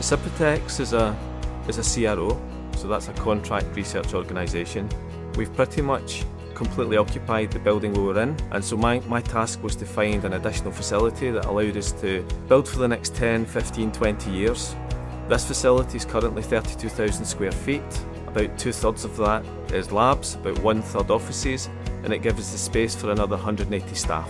Cyprotex is a CRO, so that's a contract research organisation. We've pretty much completely occupied the building we were in, and so my task was to find an additional facility that allowed us to build for the next 10, 15, 20 years. This facility is currently 32,000 square feet. About 2/3 of that is labs, about 1/3 offices, and it gives us the space for another 180 staff.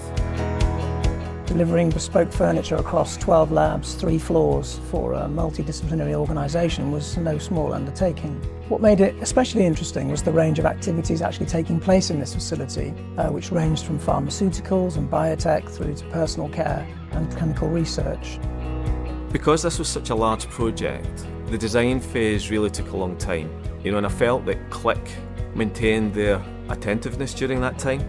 Delivering bespoke furniture across 12 labs, 3 floors for a multidisciplinary organisation was no small undertaking. What made it especially interesting was the range of activities actually taking place in this facility, which ranged from pharmaceuticals and biotech through to personal care and chemical research. Because this was such a large project, the design phase really took a long time. And I felt that Klick maintained their attentiveness during that time.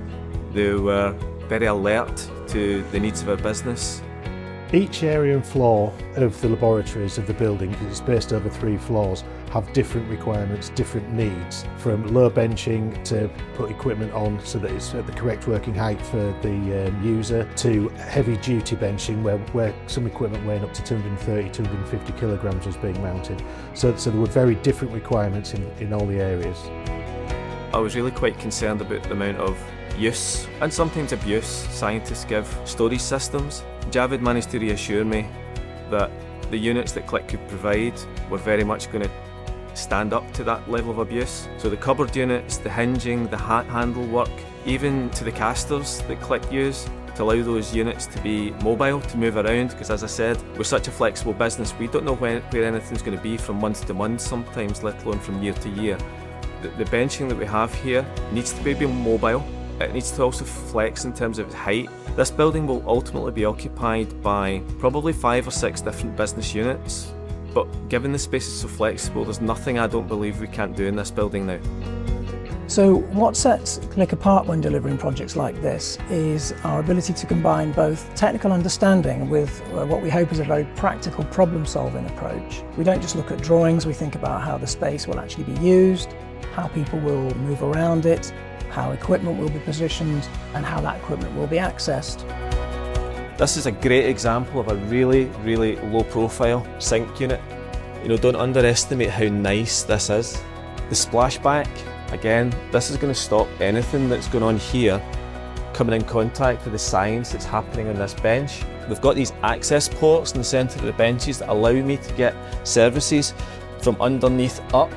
They were very alert to the needs of our business. Each area and floor of the laboratories of the building, because it's spaced over 3 floors, have different requirements, different needs, from low benching to put equipment on so that it's at the correct working height for the user, to heavy duty benching where some equipment weighing up to 230, 250 kilograms was being mounted. So there were very different requirements in all the areas. I was really quite concerned about the amount of use and sometimes abuse scientists give storage systems. Javid managed to reassure me that the units that Klick could provide were very much going to stand up to that level of abuse. So the cupboard units, the hinging, the hat handle work, even to the casters that Klick use to allow those units to be mobile, to move around, because as I said, we're such a flexible business, we don't know where anything's going to be from month to month sometimes, let alone from year to year. The benching that we have here needs to be mobile. It needs to also flex in terms of its height. This building will ultimately be occupied by probably 5 or 6 different business units, but given the space is so flexible, there's nothing I don't believe we can't do in this building now. So what sets Klick apart when delivering projects like this is our ability to combine both technical understanding with what we hope is a very practical problem-solving approach. We don't just look at drawings, we think about how the space will actually be used, how people will move around it, how equipment will be positioned, and how that equipment will be accessed. This is a great example of a really, really low profile sink unit. Don't underestimate how nice this is. The splashback, again, this is going to stop anything that's going on here coming in contact with the science that's happening on this bench. We've got these access ports in the centre of the benches that allow me to get services from underneath up,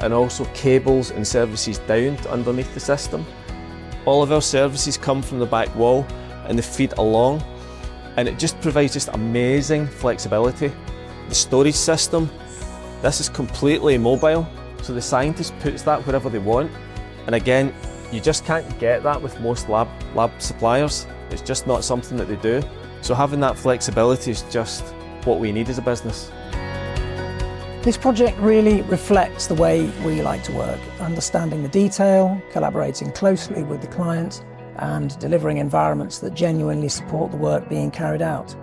and also cables and services down to underneath the system. All of our services come from the back wall and they feed along, and it just provides just amazing flexibility. The storage system, this is completely mobile, so the scientist puts that wherever they want, and again, you just can't get that with most lab suppliers. It's just not something that they do. So having that flexibility is just what we need as a business. This project really reflects the way we like to work, understanding the detail, collaborating closely with the client, and delivering environments that genuinely support the work being carried out.